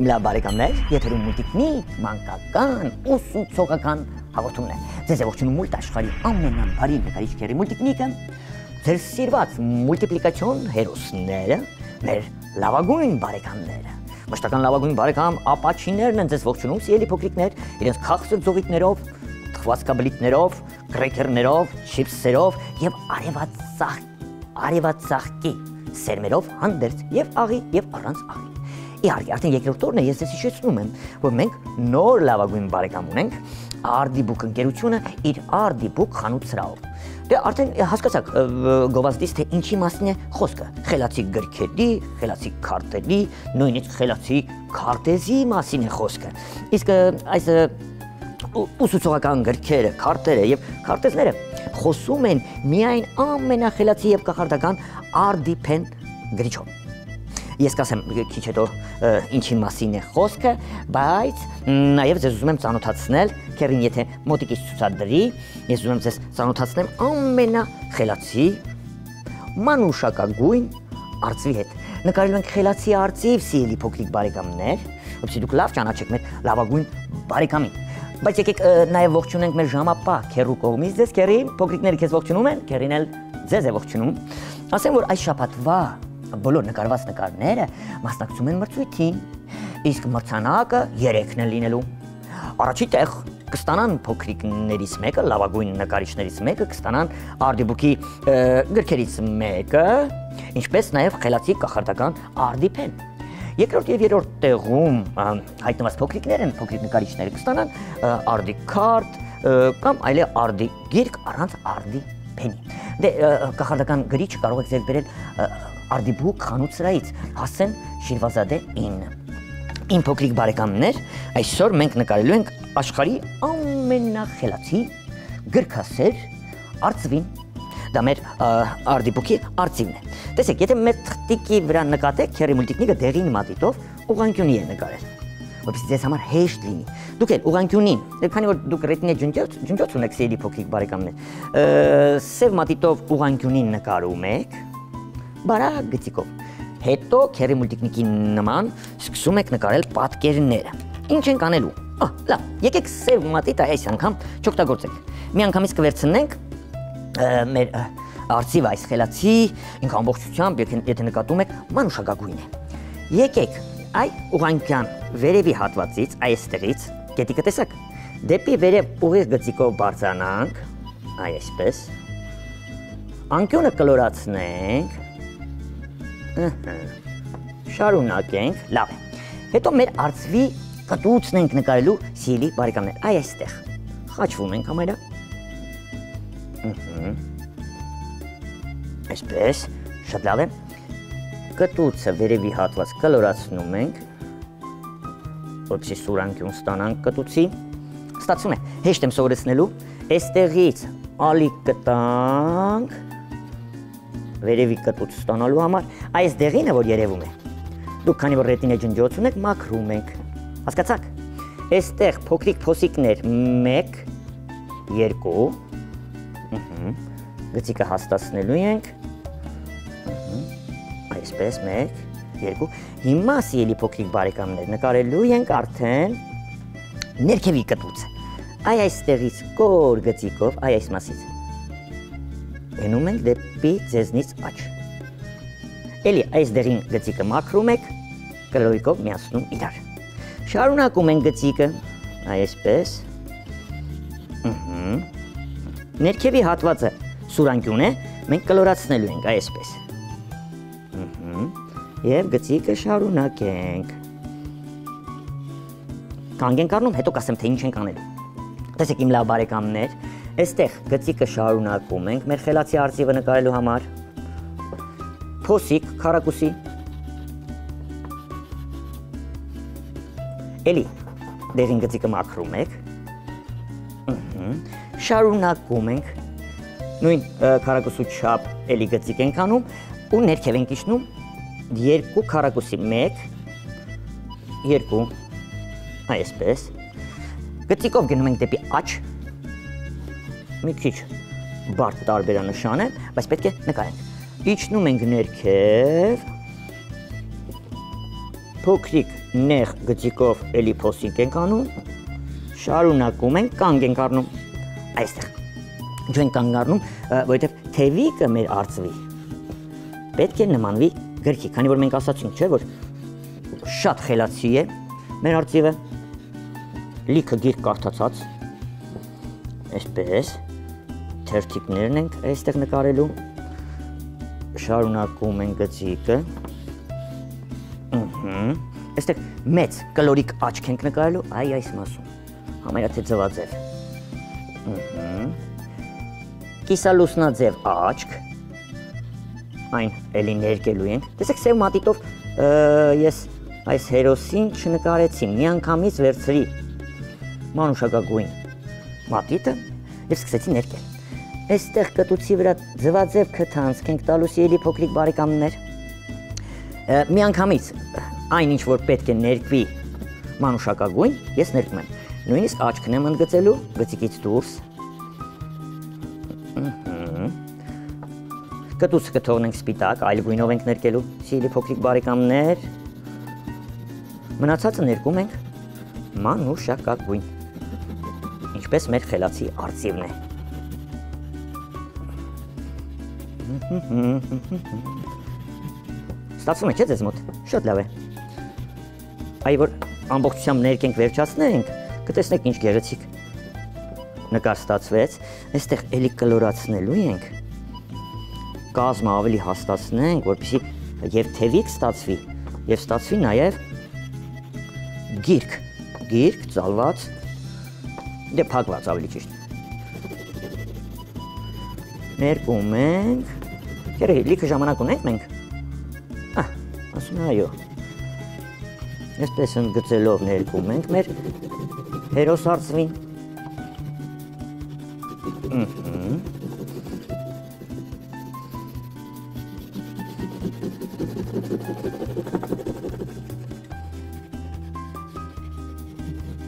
իմ լավ բարեկամներ, եթերում մուլտիկնի մանկական ուսուցողական հաղորդումն է։ Ձեզ է ողջունում մուլտ աշխարհի ամենաբարի նկարիչ Քերի Մուլտիկնիկը, ձեր սիրված մուլտիպլիկացիոն հերոսները, մեր լավագույն բարեկամները։ Մշտական լավագույն բարեկամ ապաչիներն են ձեզ ողջունում, սիրելի փոքրիկներ, իրենց քաղցր ձողիկներով, թխվածքաբլիթներով, կրեկերներով, չիփսերով եւ արևածաղկի սերմերով հանդերձ եւ աղի եւ առանց աղի։ Իհարկե, արդեն երկրորդ օրն է, ես ձեզ հիշեցնում եմ, որ մենք նոր լավագույն բարեկամ ունենք Արդիբուկ ընկերությունը իր Արդիբուկ խանութ սրահով։ Դե արդեն հասկացաք գովազդից թե ինչի մասին է խոսքը։ Խելացի գրքերի, խելացի քարտերի, նույնիսկ խելացի քարտեզի մասին է խոսքը։ Իսկ այս ուսուցողական գրքերը, քարտերը եւ քարտեզները խոսում են միայն ամենախելացի եւ կախարդական Արդիփեն գրիչով։ Ես կասեմ քիչ հետո ինչի մասին է խոսքը, բայց նաև ձեզ ուզում եմ ծանոթացնել, Քերին եթե մոտիկից ցուցադրի, ես ուզում եմ ձեզ ծանոթացնեմ ամենախելացի մանուշակագույն արծվի հետ։ Նկարելու ենք խելացի արծիվ, սիրելի փոքրիկ բարեկամներ, որպեսզի դուք լավ ճանաչեք մեր լավագույն բարեկամին։ Բայց եկեք նաև ողջունենք մեր ժամապահ Քերու կողմից ձեզ, Քերի, փոքրիկները քեզ ողջունում են, Քերին էլ ձեզ է ողջունում։ Ասեմ, որ այս շաբաթվա բոլոր նկարված նկարները մասնակցում են մրցույթին, իսկ մրցանակը 3-ն է լինելու։ Առաջի տեղ կստանան փոքրիկներից մեկը, լավագույն նկարիչներից մեկը, կստանան Արդիբուկի գրքերից մեկը, ինչպես նաև խելացի կախարդական Արդիփեն։ Երկրորդ եւ երրորդ տեղում հայտնված փոքրիկներ են, փոքրիկ նկարիչները կստանան Արդի քարտ կամ այլ Արդի գիրք առանց Արդիփենի։ Դե կախարդական գրիչ կարող եք ձեր բերել Արդիբուկ խանութ սրահից, Հասեն Շիրվազադե 9։ Իմ փոքրիկ բարեկամներ, այսօր մենք նկարելու ենք աշխարհի ամենախելացի գրքասեր արծվին։ Դա մեր Արդիբուկի արծիվն է։ Տեսեք, եթե մեր թղթիկի վրա նկատեք, Քերի Մուլտիկնիկը դեղին մատիտով ուղղանկյունի է նկարել, որպեսզի ձեզ համար հեշտ լինի։ Դուք էլ ուղղանկյունին, քանի որ դուք ռետինե ջնջոց ունեք, սիրելի փոքրիկ բարեկամներ, սև մատիտով ուղղանկյունին նկարում եք, բարակ գծիկով։ Հետո Քերի Մուլտիկնիկի նման սկսում եք նկարել պատկերները։ Ինչ ենք անելու։ Լավ, եկեք սև մատիտը այս անգամ չօգտագործենք։ Մի անգամից կվերցնենք մեր արծիվը, այս խելացի, ինքը ամբողջությամբ, եթե նկատում եք, մանուշակագույն է։ Եկեք այ ուղղանկյան վերևի հատվածից, այստեղից, գետիկը տեսակ, դեպի վերև ուղիղ գծիկով բարձրանանք, այսպես, անկյունը կլորացնենք, շարունակենք, լավ է։ Հետո մեր արծվի կտուցն ենք նկարելու, սիրելի բարեկամներ, այստեղ, խաչվում ենք համարյա, այսպես, շատ լավ է, կտուցը վերևի հատված կլորացնում ենք, որպեսզի սուրանկյուն ստանանք կտուցի, ստացվում է, հեշտ եմ սովորեցնելու, այստեղից ալիք կտանք, վերևի կտուց ստանալու համար, այս դեղինը, որ երևում է, դուք քանի որ ռետինե ջնջոց ունեք, մաքրում ենք, հասկացաք, այստեղ փոքրիկ փոսիկներ 1, 2, գծիկը հաստացնելու ենք, այսպես 1, 2, հիմա սիրելի փոքրիկ բարեկամներ, նկարելու ենք արդեն ներքևի կտուցը, այստեղից կոր գծիկով, այս մասից, գնում ենք դեպի ձեզնից աջ։ Էլի այս դեղին գծիկը մաքրում եք, կլորիկով միացնում իրար։ Շարունակում ենք գծիկը, այսպես։ Ներքևի հատվածը սուրանկյուն է, մենք կլորացնելու ենք, այսպես։ Եվ գծիկը շարունակենք։ Կանգ ենք առնում, հետո կասեմ, թե ինչ ենք անելու։ Տեսեք իմ լավ բարեկամներ, այստեղ գծիկը շարունակում ենք մեր խելացի արծիվը նկարելու համար, փոսիկ, քառակուսի, էլի դեղին գծիկը մաքրում եք, շարունակում ենք, նույն քառակուսու չափ էլի գծիկ ենք անում ու ներքև ենք իջնում 2 քառակուսի, 1, 2, այսպես, գծիկով գնում ենք դեպի աջ, մի քիչ բարդ տարբերանշան է, բայց պետք է նկարենք։ Իջնում ենք ներքև, փոքրիկ նեղ գծիկով էլի փոսիկ ենք անում, շարունակում ենք, կանգ ենք առնում, այստեղ, չենք կանգ առնում, որովհետև թևիկը մեր արծվի, պետք է նմանվի գրքի, քանի որ մենք ասացինք, չէ, որ շատ խելացի է մեր արծիվը, լիքը գիրք կարդացած, այսպես, թերթիկներն ենք այստեղ նկարելու, շարունակում ենք գծիկը, այստեղ մեծ կլորիկ աչք ենք նկարելու, այս մասում, համարյա թե ձվաձև, կիսալուսնաձև աչք, այն էլի ներկելու ենք, տեսեք սև մատիտով ես այս հերոսին չնկարեցի, միանգամից վերցրի մանուշակագույն մատիտը և սկսեցի ներկել, այստեղ կտուցի վրա ձվաձև քթանցք ենք տալուս էլի փոքրիկ բարեկամներ, միանգամից այն ինչ որ պետք է ներկվի մանուշակագույն, ես ներկում եմ, նույնիսկ աչքն եմ ընդգծելու, գծիկից դուրս, կտուցը կթողնենք սպիտակ, այլ գույնով ենք ներկելու, սիրելի փոքրիկ բարեկամներ, մնացածը ներկում ենք մանուշակագույն, ինչպես մեր խելացի արծիվն է։ Ստացվում է չէ ձեզ մոտ, շատ լավ է, այ որ ամբողջությամբ ներկենք վերջացնենք, կտեսնեք ինչ գեղեցիկ նկար ստացվեց, այստեղ էլի կլորացնելու ենք, կազմը ավելի հաստացնենք, որպեսզի և թևիկ ստացվի, և ստացվի նաև գիրք ծալված, դե փակված ավելի ճիշտ, ներկում ենք, լիքը ժամանակ ունենք մենք, ասում է այո, այսպես ընդգծելով ներկում ենք մեր հերոս արծվին,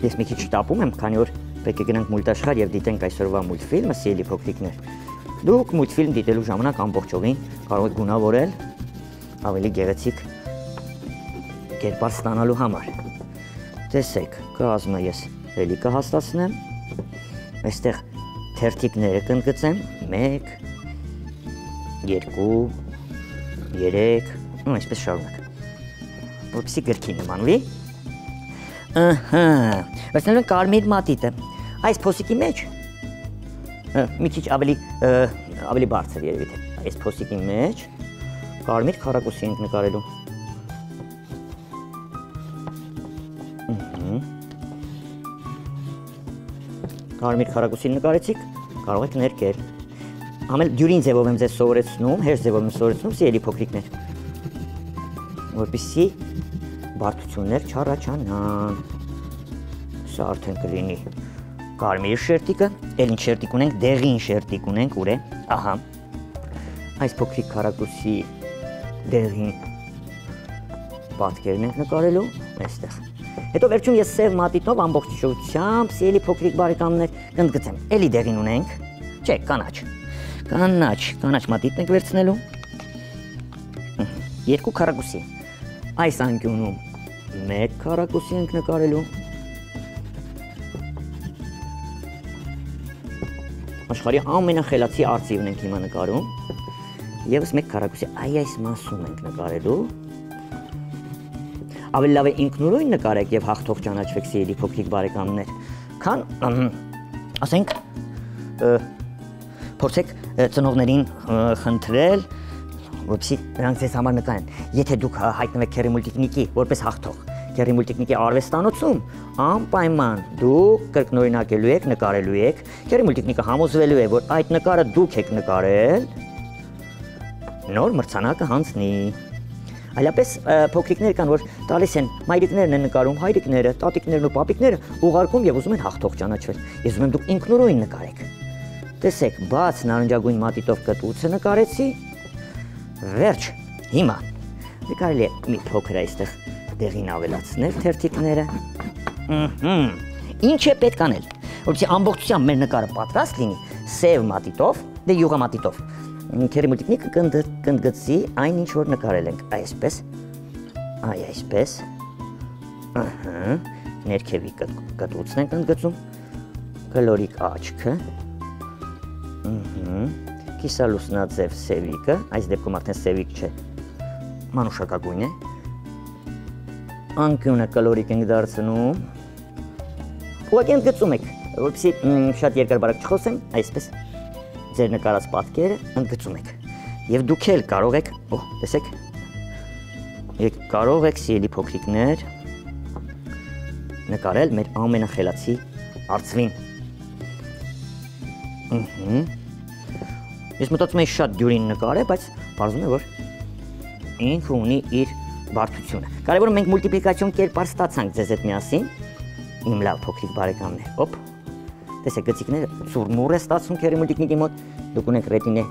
ես մի քիչ շտապում եմ, քանի որ պետք է գնանք մուլտաշխարհ և դիտենք այսօրվա մուլտֆիլմը, սիրելի փոքրիկներ, դուք մուլտֆիլմ դիտելու ժամանակ ամբողջովին կարող եք գունավորել ավելի գեղեցիկ կերպար ստանալու համար, տեսեք, կազմը ես էլի կհաստացնեմ, այստեղ թերթիկները կընդգծեմ, 1, 2, 3, այսպես շարունակ, որպեսզի գրքի նմանվի, վերցնելու ենք կարմիր մատիտը, այս փոսիկի մեջ, մի քիչ ավելի բարձր երևի թե, այս փոսիկի մեջ կարմիր քառակուսի ենք նկարելու, կարմիր քառակուսի նկարեցիք, կարող եք ներկել, ամել դյուրին ձևով եմ ձեզ սովորեցնում, հեշտ ձևով եմ սովորեցնում, սիրելի փոքրիկներ, որպեսզի բարդություններ չառաջանան, սա արդեն կլինի կարմիր շերտիկը, էլ ինչ շերտիկ ունենք, դեղին շերտիկ ունենք, ուր է, ահա, այս փոքրիկ քառակուսի դեղին պատկերն ենք նկարելու, այստեղ, հետո վերջում ես սև մատիտով ամբողջությամբ, սիրելի փոքրիկ բարեկամներ, կընդգծեմ, էլի դեղին ունենք, չէ, կանաչ մատիտն ենք վերցնելու, 2 քառակուսի, այս անկյունում 1 քառակուսի ենք նկարելու, աշխարհի ամենախելացի արծիվն ենք հիմա նկարում, ևս 1 քառակուսի այս մասում ենք նկարելու, ավելի լավ է ինքնուրույն նկարեք և հաղթող ճանաչվեք սիրելի փոքրիկ բարեկամներ, քան ասենք փորձեք ծնողներին խնդրել, որպեսզի նրանք ձեզ համար նկարեն, եթե դուք հայտնվեք Քերի Մուլտիկնիկի որպես հաղթող, Քերի Մուլտիկնիկի արվեստանոցում, անպայման դուք կրկնօրինակելու եք, նկարելու եք, Քերի Մուլտիկնիկը համոզվելու է, որ այդ նկարը դուք եք նկարել, նոր մրցանակը հանձնի։ Այլապես փոքրիկներ կան, որ տալիս են մայրիկներն են նկարում, հայրիկները, տատիկներն ու պապիկները ուղարկում և ուզում են հաղթող ճանաչվել։ Ես ուզում եմ դուք ինքնուրույն նկարեք։ Տեսեք, բաց նարնջագույն մատիտով կտուցը նկարեցի, վերջ, հիմա կարելի է մի փոքր այստեղ դեղին ավելացնել թերթիկները։ Ինչ է պետք անել, որպեսզի ամբողջությամբ մեր նկարը պատրաստ լինի սև մատիտով, դե յուղամատիտով։ Քերի Մուլտիկնիկը կընդգծի այն ինչ որ նկարել ենք, այսպես, այսպես, Ներքևի կտուցն ենք ընդգծում, կլորիկ աչքը, կիսալուսնաձև սևիկը, այս դեպքում արդեն սևիկ չէ, մանուշակագույն է, անկյունը կլորիկ ենք դարձնում, ուղղակի ընդգծում եք, որպեսզի շատ երկար-բարակ չխոսեմ, այսպես ձեր նկարած պատկերը ընդգծում եք և դուք էլ կարող եք, տեսեք, կարող եք սիրելի փոքրիկներ նկարել մեր ամենախելացի արծվին։ Ես մտածում եմ շատ դյուրին նկար է, բայց պարզվում է, որ ինքը ունի իր բարդությունը։ Կարևորը մենք մուլտիպլիկացիոն կերպար ստացանք ձեզ հետ միասին, իմ լավ փոքրիկ բարեկամներ, տեսեք գծիկները ծուրմուռ է ստացվում քերի մուլտիկնիկի մոտ, դուք ունեք ռետինե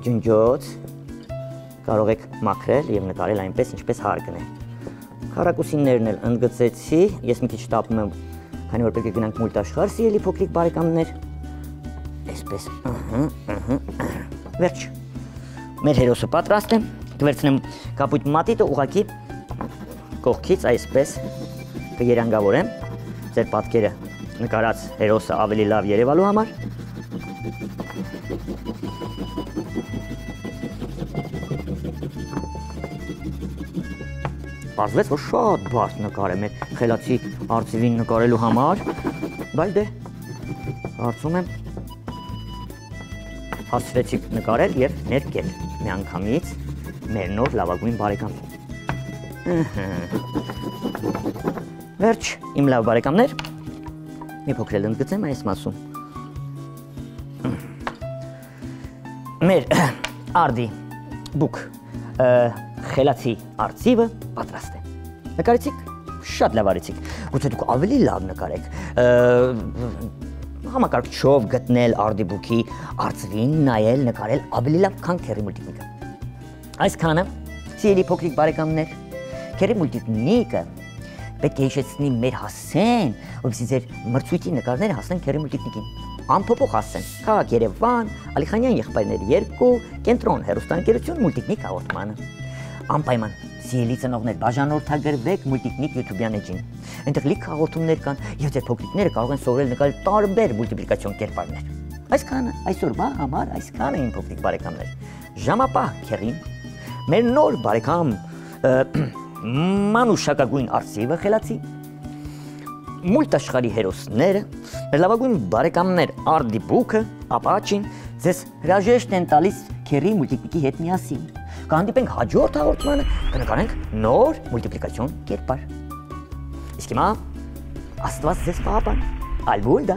ջնջոց, կարող եք մաքրել և նկարել այնպես, ինչպես հարկն է։ Քառակուսիներն էլ ընդգծեցի, ես մի քիչ տապում եմ, քանի որ պետք է գնանք մուլտաշխարհ, սիրելի փոքրիկ բարեկամներ, այսպես, վերջ, մեր հերոսը պատրաստ է, կվերցնեմ կապույտ մատիտը ուղղակի կողքից այսպես կերանգավորեմ, ձեր պատկերը նկարած հերոսը ավելի լավ երևալու համար։ Պարզվեց, որ շատ բարդ նկար է մեր խելացի արծիվին նկարելու համար, բայց դե, հարցում եմ, հասցրեցիք նկարել և ներկել մի անգամից մեր նոր լավագույն բարեկամին։ Վերջ, իմ լավ բարեկամներ, մի փոքր էլ ընդգծեմ այս մասում։ Մեր արդի բուք խելացի արծիվը պատրաստ է։ Նկարեցիք, շատ լավ արեցիք, գուցե դուք ավելի լավ նկարեք, համակարգչով գտնել արդի բուքի արծվին, նայել, նկարել ավելի լավ, քան քերի մուլտիկնիկը։ Այսքանը, սիրելի փոքրիկ բարեկամներ, քերի մուլտիկնիկը պետք է հիշեցնի մեր հասցեն, որպեսզի ձեր մրցույթի նկարները հասնեն քերի մուլտիկնիկին։ Անփոփոխ հասցեն, քաղաք Երևան, Ալիխանյան եղբայրներ 2, կենտրոն հեռուստաընկերություն մուլտիկնիկ հաղորդմանը։ Անպայման, սիրելի ծնողներ, բաժանորդագրվեք մուլտիկնիկ YouTube-յան էջին։ Այնտեղ լիք հաղորդումներ կան և ձեր փոքրիկները կարող են սովորել նկարել տարբեր մուլտիպլիկացիոն կերպարներ։ Այսքանը, այսօրվա համար այսքանը իմ փոքրիկ բարեկամներ։ Ժամապահ քերին, մեր նոր բարեկամ մանուշակագույն արծիվը խելացի, մուլտաշխարհի հերոսները, մեր լավագույն բարեկամներ արդի բուքը, ապաչին, ձեզ հրաժեշտ են տալիս քերի մուլտիկնիկի հետ միասին։ Կհանդիպենք հաջորդ հաղորդմանը, կնկարենք նոր մուլտիպլիկացիոն կերպար։ Իսկ հիմա, Աստված ձեզ պահապան, ալբուլդա։